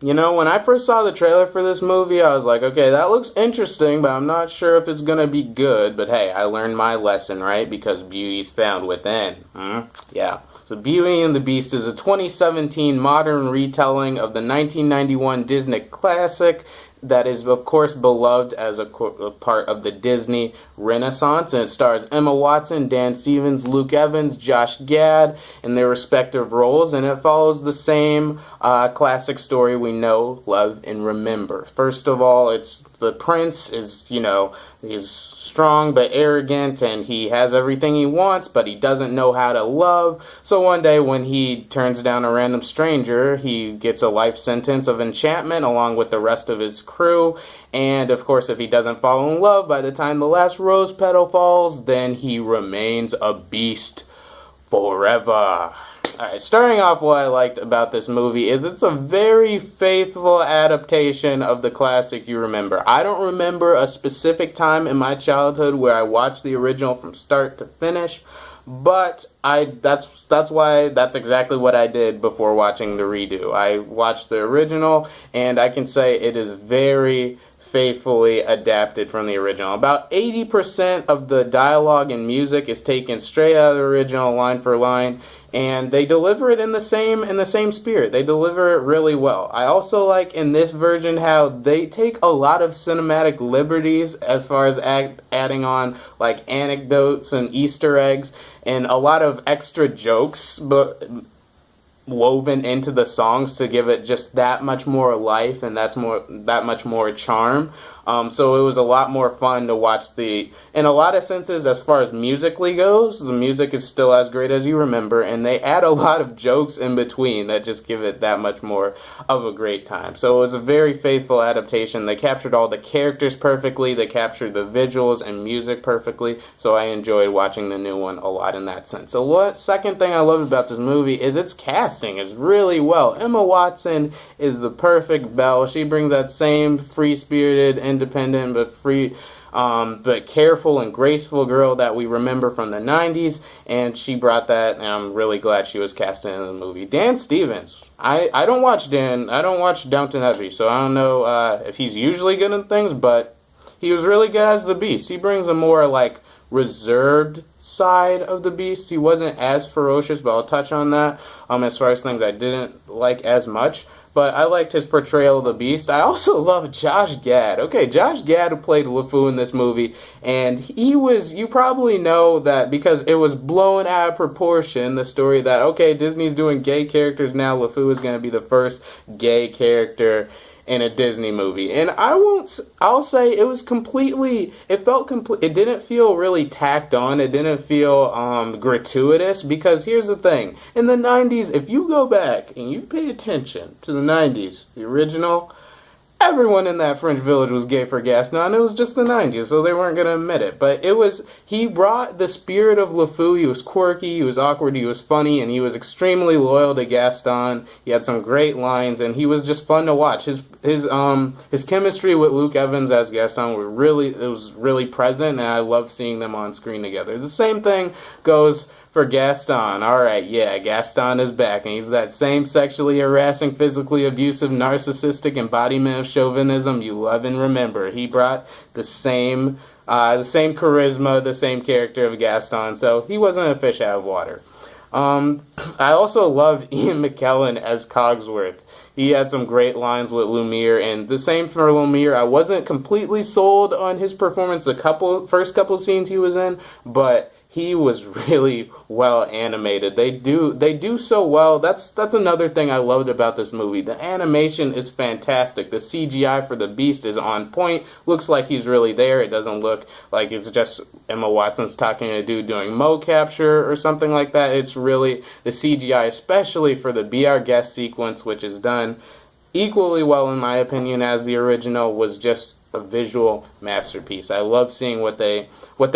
You know, when I first saw the trailer for this movie, I was like, okay, that looks interesting, but I'm not sure if it's gonna be good. But hey, I learned my lesson, right? Because beauty's found within. Yeah. So Beauty and the Beast is a 2017 modern retelling of the 1991 Disney classic that is, of course, beloved as a part of the Disney Renaissance. And it stars Emma Watson, Dan Stevens, Luke Evans, Josh Gad in their respective roles. And it follows the same classic story we know, love, and remember. First of all, it's the prince is, he's strong but arrogant, and he has everything he wants, but he doesn't know how to love. So one day when he turns down a random stranger, he gets a life sentence of enchantment along with the rest of his crew. And of course, if he doesn't fall in love by the time the last rose petal falls, then he remains a beast forever. Alright, starting off, what I liked about this movie is it's a very faithful adaptation of the classic you remember. I don't remember a specific time in my childhood where I watched the original from start to finish, but that's exactly what I did before watching the redo. I watched the original, and I can say it is very faithfully adapted from the original. About 80% of the dialogue and music is taken straight out of the original, line for line, and they deliver it in the same spirit. They deliver it really well. I also like in this version how they take a lot of cinematic liberties as far as adding on like anecdotes and Easter eggs and a lot of extra jokes, but woven into the songs to give it just that much more life and that much more charm. So it was a lot more fun to watch in a lot of senses, as far as musically goes, the music is still as great as you remember, and they add a lot of jokes in between that just give it that much more of a great time. So it was a very faithful adaptation. They captured all the characters perfectly, they captured the visuals and music perfectly, so I enjoyed watching the new one a lot in that sense. So second thing I love about this movie is its casting is really well. Emma Watson is the perfect Belle. She brings that same free-spirited, independent but careful and graceful girl that we remember from the 90s, and she brought that, and I'm really glad she was cast in the movie. Dan Stevens, I don't watch Downton Abbey, so I don't know if he's usually good in things, but he was really good as the Beast. He brings a more like reserved side of the Beast. He wasn't as ferocious, but I'll touch on that as far as things I didn't like as much. But I liked his portrayal of the Beast. I also love Josh Gad. Okay, Josh Gad, who played LeFou in this movie, and you probably know that because it was blown out of proportion, the story that, okay, Disney's doing gay characters now, LeFou is going to be the first gay character in a Disney movie. And I'll say it was it didn't feel really tacked on, it didn't feel gratuitous, because here's the thing, in the 90s, if you go back and you pay attention to the 90s, the original, everyone in that French village was gay for Gaston. It was just the 90s, so they weren't going to admit it. But he brought the spirit of LeFou. He was quirky, he was awkward, he was funny, and he was extremely loyal to Gaston. He had some great lines, and he was just fun to watch. His chemistry with Luke Evans as Gaston was really present, and I love seeing them on screen together. The same thing goes for Gaston. Alright, yeah, Gaston is back, and he's that same sexually harassing, physically abusive, narcissistic embodiment of chauvinism you love and remember. He brought the same charisma, the same character of Gaston, so he wasn't a fish out of water. I also loved Ian McKellen as Cogsworth. He had some great lines with Lumiere, and the same for Lumiere. I wasn't completely sold on his performance the first couple scenes he was in, but he was really well animated. They do so well. That's another thing I loved about this movie. The animation is fantastic. The CGI for the Beast is on point. Looks like he's really there. It doesn't look like it's just Emma Watson's talking to a dude doing mo capture or something like that. It's really the CGI, especially for the Be Our Guest sequence, which is done equally well in my opinion as the original, was just a visual masterpiece. I love seeing what they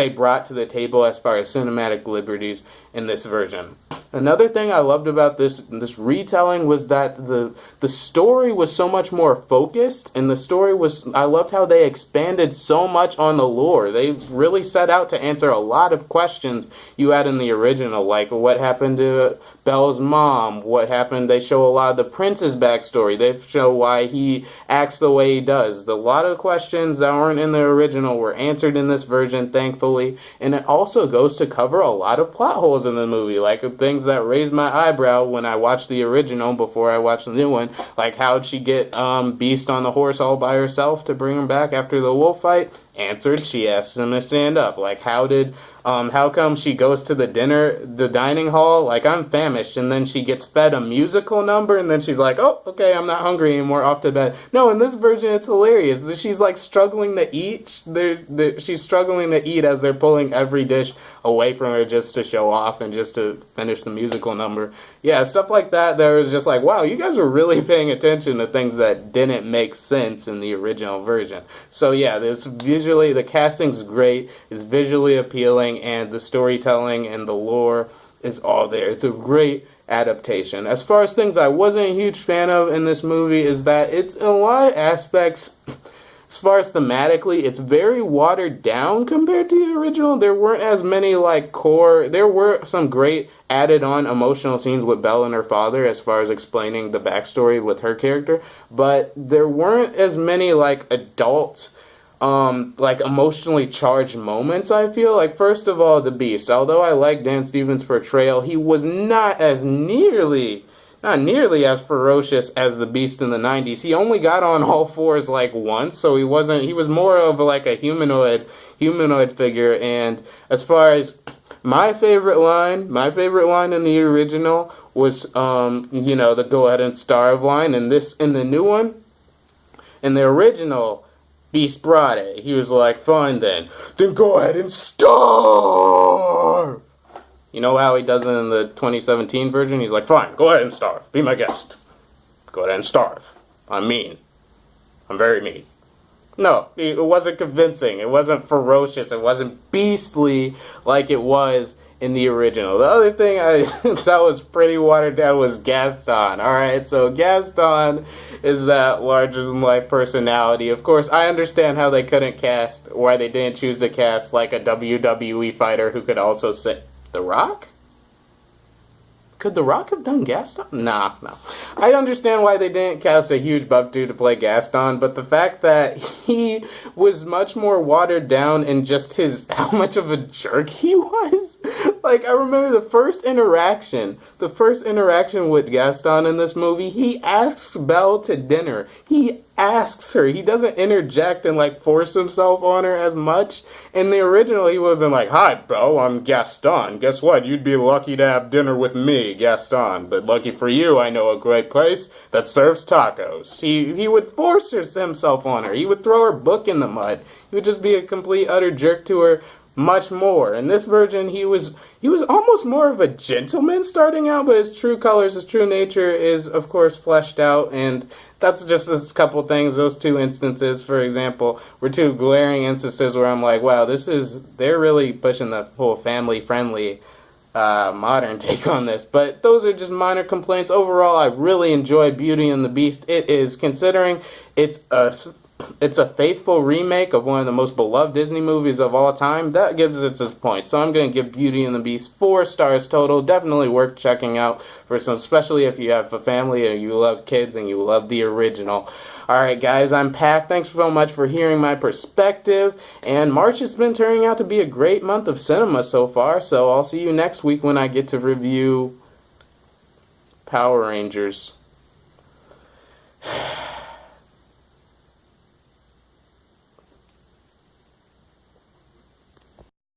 brought to the table as far as cinematic liberties in this version. Another thing I loved about this retelling was that the story was so much more focused, and I loved how they expanded so much on the lore. They really set out to answer a lot of questions you had in the original, like what happened to Belle's mom, what happened. They show a lot of the prince's backstory. They show why he acts the way he does. A lot of questions that weren't in the original were answered in this version, thankfully. And it also goes to cover a lot of plot holes in the movie, like things that raised my eyebrow when I watched the original before I watched the new one. Like, how'd she get Beast on the horse all by herself to bring him back after the wolf fight? Answered, she asked him to stand up. Like, how come she goes to the dining hall, like, I'm famished, and then she gets fed a musical number, and then she's like, oh, okay, I'm not hungry anymore, off to bed. No, in this version, it's hilarious. She's, like, struggling to eat. She's struggling to eat as they're pulling every dish away from her just to show off and just to finish the musical number. Yeah, stuff like that, there was just like, wow, you guys were really paying attention to things that didn't make sense in the original version. So yeah, the casting's great, it's visually appealing, and the storytelling and the lore is all there. It's a great adaptation. As far as things I wasn't a huge fan of in this movie is that it's in a lot of aspects, as far as thematically, it's very watered down compared to the original. There weren't as many there were some great added on emotional scenes with Belle and her father as far as explaining the backstory with her character, but there weren't as many adult emotionally charged moments, I feel. Like, first of all, the Beast. Although I like Dan Stevens' portrayal, he was not nearly as ferocious as the Beast in the 90s. He only got on all fours once, so he was more of a humanoid figure. And as far as my favorite line in the original was the go ahead and starve line. In the new one, in the original, Beast brought it. He was like, fine then go ahead and starve. You know how he does it in the 2017 version? He's like, fine, go ahead and starve. Be my guest. Go ahead and starve. I'm mean. I'm very mean. No, it wasn't convincing. It wasn't ferocious. It wasn't beastly like it was in the original. The other thing that was pretty watered down was Gaston. Alright, so Gaston is that larger-than-life personality. Of course, I understand how they couldn't why they didn't choose to cast a WWE fighter who could also sit. The Rock? Could The Rock have done Gaston? Nah, no. I understand why they didn't cast a huge buff dude to play Gaston, but the fact that he was much more watered down in just how much of a jerk he was. I remember the first interaction with Gaston in this movie, he asks Belle to dinner. He asks her. He doesn't interject and force himself on her as much. In the original, he would have been like, hi, Belle, I'm Gaston. Guess what? You'd be lucky to have dinner with me, Gaston. But lucky for you, I know a great place that serves tacos. He would force himself on her. He would throw her book in the mud. He would just be a complete, utter jerk to her much more. In this version, he was almost more of a gentleman starting out, but his true colors, his true nature is, of course, fleshed out, and that's just a couple things. Those two instances, for example, were two glaring instances where I'm like, wow, they're really pushing the whole family-friendly modern take on this. But those are just minor complaints. Overall, I really enjoy Beauty and the Beast. It is, considering it's a faithful remake of one of the most beloved Disney movies of all time, that gives it its point. So I'm going to give Beauty and the Beast 4 stars total. Definitely worth checking out, especially if you have a family or you love kids and you love the original. Alright guys, I'm Pac. Thanks so much for hearing my perspective. And March has been turning out to be a great month of cinema so far. So I'll see you next week when I get to review Power Rangers.